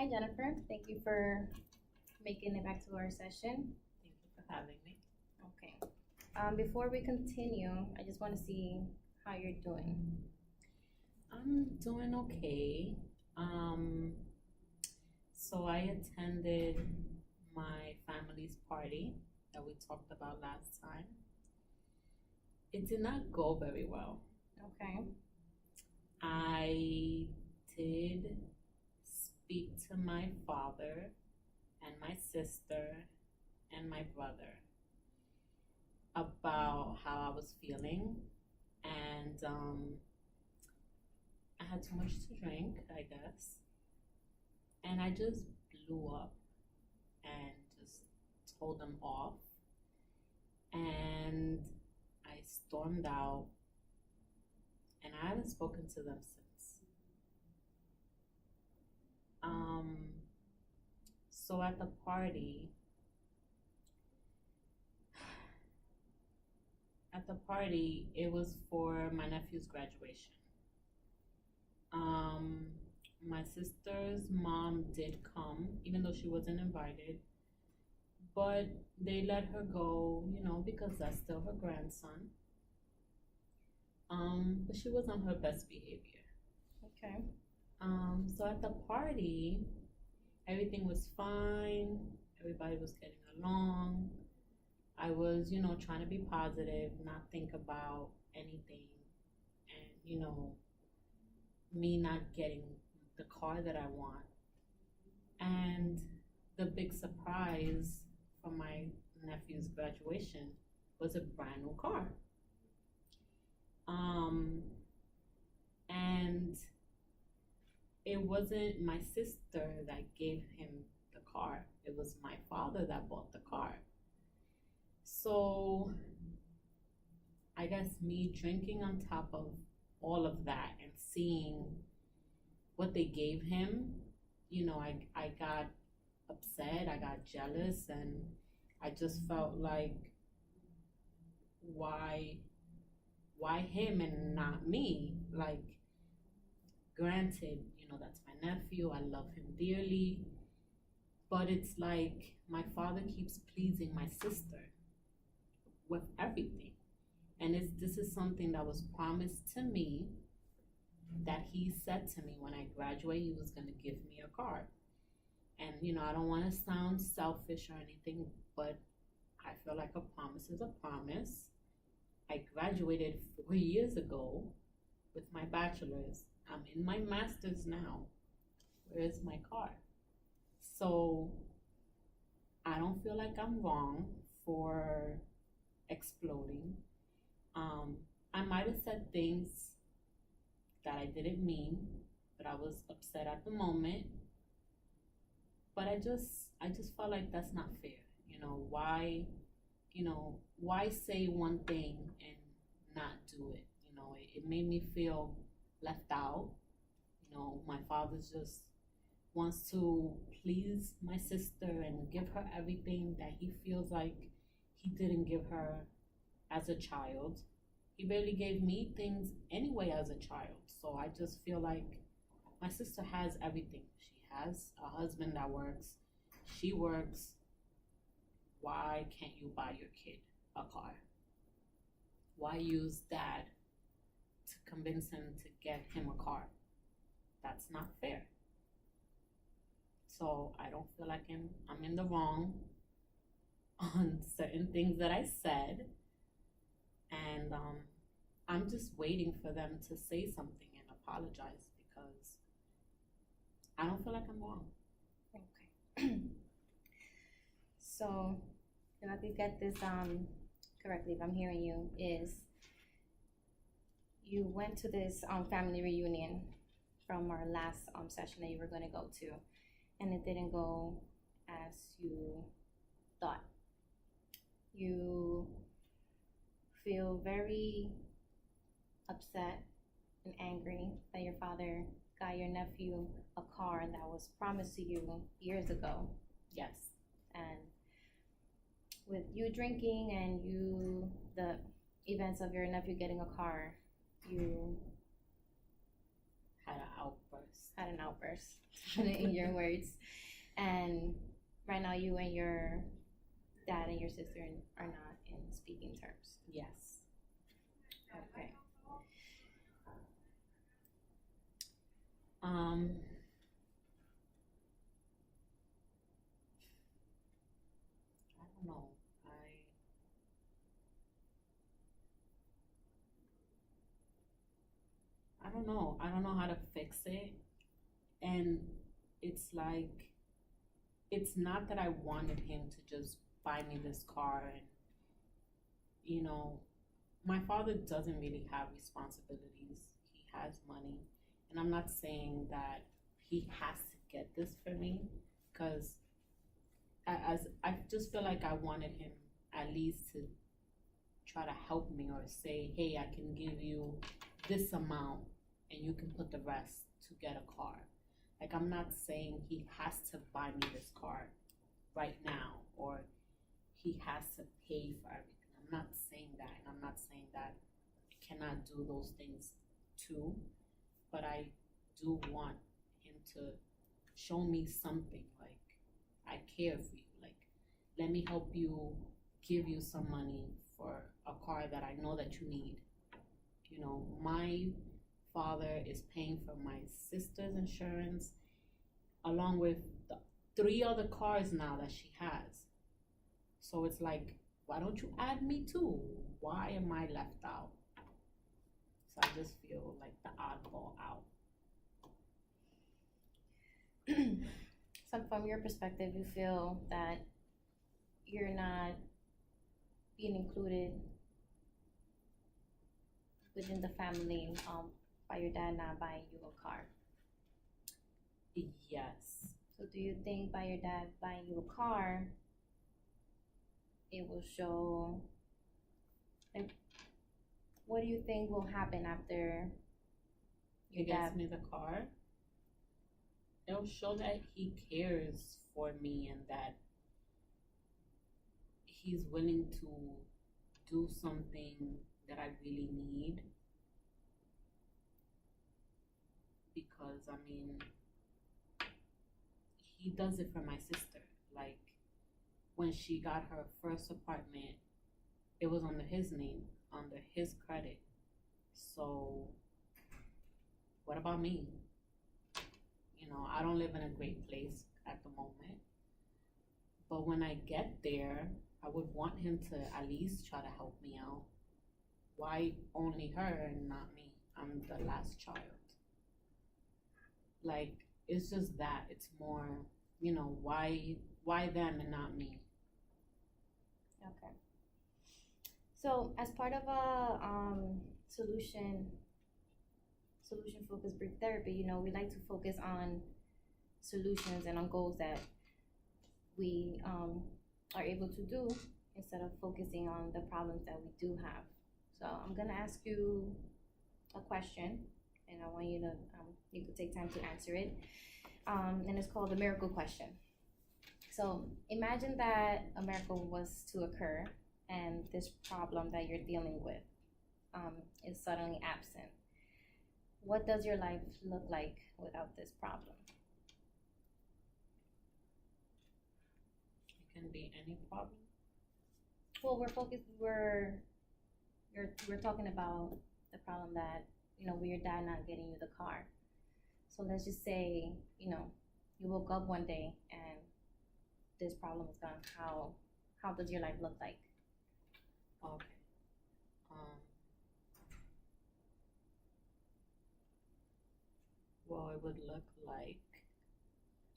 Hi, Jennifer. Thank you for making it back to our session. Thank you for having me. Okay. Before we continue, I just want to see how you're doing. I'm doing okay. Um, so I attended my family's party that we talked about last time. It did not go very well. Okay. I did speak to my father and my sister and my brother about how I was feeling, and I had too much to drink, I guess, and I just blew up and just told them off, and I stormed out, and I haven't spoken to them since. Um, so at the party, it was for my nephew's graduation. Um, my sister's mom did come, even though she wasn't invited, but they let her go, because that's still her grandson. But she was on her best behavior. Okay. So at the party, everything was fine. Everybody was getting along. I was, trying to be positive, not think about anything, and me not getting the car that I want. And the big surprise for my nephew's graduation was a brand new car. And it wasn't my sister that gave him the car, it was my father that bought the car. So I guess me drinking on top of all of that and seeing what they gave him, I got upset, I got jealous, and I just felt like, why him and not me? Like, granted, that's my nephew, I love him dearly, but it's like my father keeps pleasing my sister with everything. And this is something that was promised to me, that he said to me when I graduate he was going to give me a car. And I don't want to sound selfish or anything, but I feel like a promise is a promise. I graduated 4 years ago with my bachelor's. I'm in my master's now. Where's my car? So I don't feel like I'm wrong for exploding. I might have said things that I didn't mean, but I was upset at the moment. But I just felt like that's not fair. Why say one thing and not do it? It made me feel left out. My father just wants to please my sister and give her everything that he feels like he didn't give her as a child. He barely gave me things anyway as a child. So I just feel like my sister has everything. She has a husband that works, she works. Why can't you buy your kid a car? Why use dad to convince him to get him a car? That's not fair. So I don't feel like I'm in the wrong on certain things that I said. And I'm just waiting for them to say something and apologize, because I don't feel like I'm wrong. Okay. So, if I could get this correctly, if I'm hearing you, is you went to this family reunion from our last session that you were going to go to, and it didn't go as you thought. You feel very upset and angry that your father got your nephew a car that was promised to you years ago. Yes. And with you drinking and the events of your nephew getting a car, you Had an outburst. had an outburst to put it in your words. And right now, you and your dad and your sister are not in speaking terms. Yes. Okay. I don't know. I don't know. I don't know how to fix it. And it's like, it's not that I wanted him to just buy me this car and, you know, my father doesn't really have responsibilities. He has money. And I'm not saying that he has to get this for me because as I just feel like I wanted him at least to try to help me or say, hey, I can give you this amount and you can put the rest to get a car. Like, I'm not saying he has to buy me this car right now or he has to pay for everything. I'm not saying that, and I'm not saying that I cannot do those things too, but I do want him to show me something like, I care for you. Like, let me help you, give you some money for a car that I know that you need. You know, my father is paying for my sister's insurance along with the 3 other cars now that she has. So it's like, why don't you add me too? Why am I left out? So I just feel like the oddball out. So from your perspective, you feel that you're not being included within the family by your dad not buying you a car. Yes. So do you think by your dad buying you a car, it will show, like, what do you think will happen after He your gets dad? me the car. It'll show that he cares for me and that he's willing to do something that I really need. Because, I mean, he does it for my sister. Like, when she got her first apartment, it was under his name, under his credit. So, what about me? You know, I don't live in a great place at the moment. But when I get there, I would want him to at least try to help me out. Why only her and not me? I'm the last child. Like, it's just that. It's more, you know, why them and not me? Okay. So as part of a solution focused brief therapy, you know, we like to focus on solutions and on goals that we are able to do instead of focusing on the problems that we do have. So I'm gonna ask you a question, and I want you to you could take time to answer it. And it's called the miracle question. So imagine that a miracle was to occur, and this problem that you're dealing with is suddenly absent. What does your life look like without this problem? It can be any problem. Well, we're talking about the problem that, you know, with your dad not getting you the car. So let's just say, you know, you woke up one day and this problem is gone. How does your life look like? Okay. Well, it would look like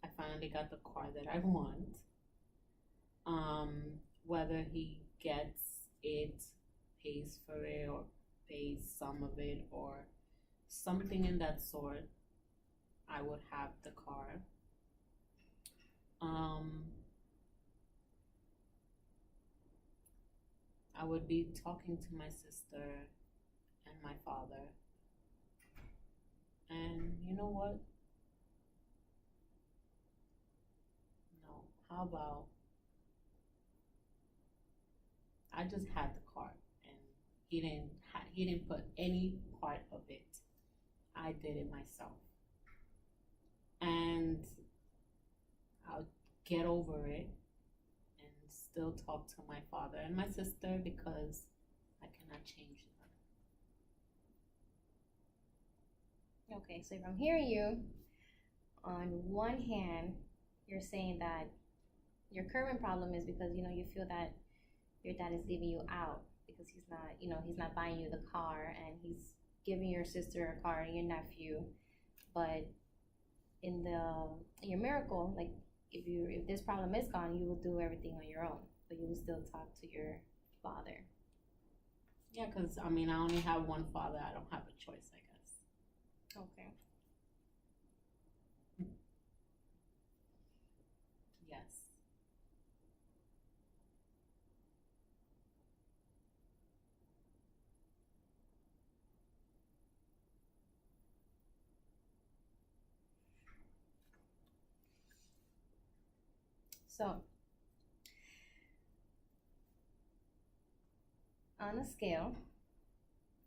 I finally got the car that I want. Whether he gets it, pays for it, or pays some of it, or something in that sort, I would have the car. I would be talking to my sister and my father. And you know what? No. How about I just had the car and he didn't put any part of it. I did it myself. get over it and still talk to my father and my sister because I cannot change them. Okay, so if I'm hearing you, on one hand, you're saying that your current problem is because you feel that your dad is leaving you out because he's not buying you the car and he's giving your sister a car and your nephew, but in your miracle, like if this problem is gone, you will do everything on your own, but you will still talk to your father. Yeah, because I mean, I only have one father. I don't have a choice, I guess. Okay. Yes. So on a scale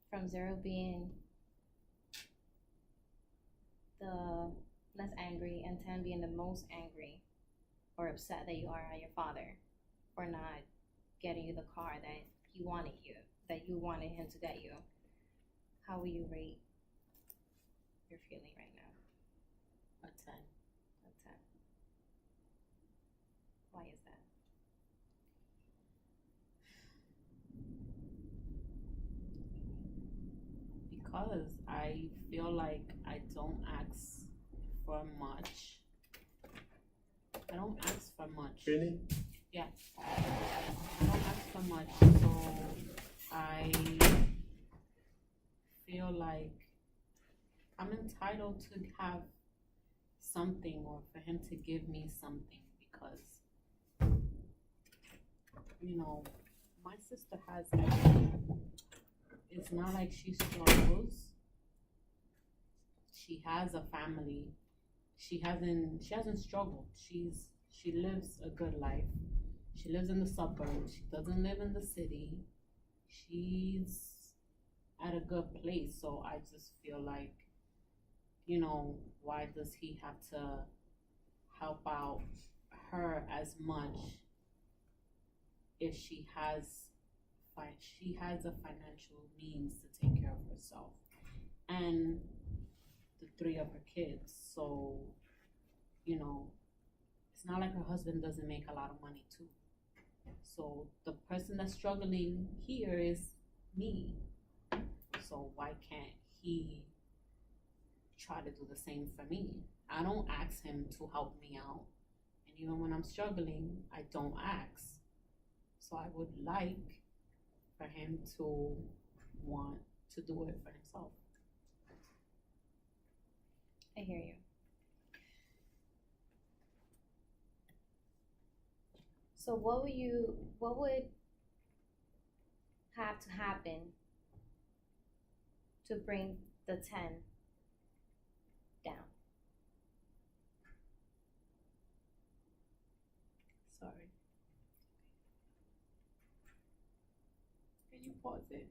from 0 being the less angry and 10 being the most angry or upset that you are at your father for not getting you the car that you wanted him to get you, how will you rate your feeling right now? A 10. A 10. Why is that? Because I feel like I don't ask for much. I don't ask for much. Really? Yeah. I don't ask for much, so I feel like I'm entitled to have something or for him to give me something because, my sister has everything. It's not like she struggles. She has a family. She hasn't struggled. She lives a good life. She lives in the suburbs. She doesn't live in the city. She's at a good place. So I just feel like, why does he have to help out her as much if she has a financial means to take care of herself and the 3 of her kids. So, it's not like her husband doesn't make a lot of money too. So the person that's struggling here is me. So why can't he try to do the same for me? I don't ask him to help me out. And even when I'm struggling, I don't ask. So I would like for him to want to do it for himself. I hear you. So what would have to happen to bring the 10 down? Sorry. Can you pause it?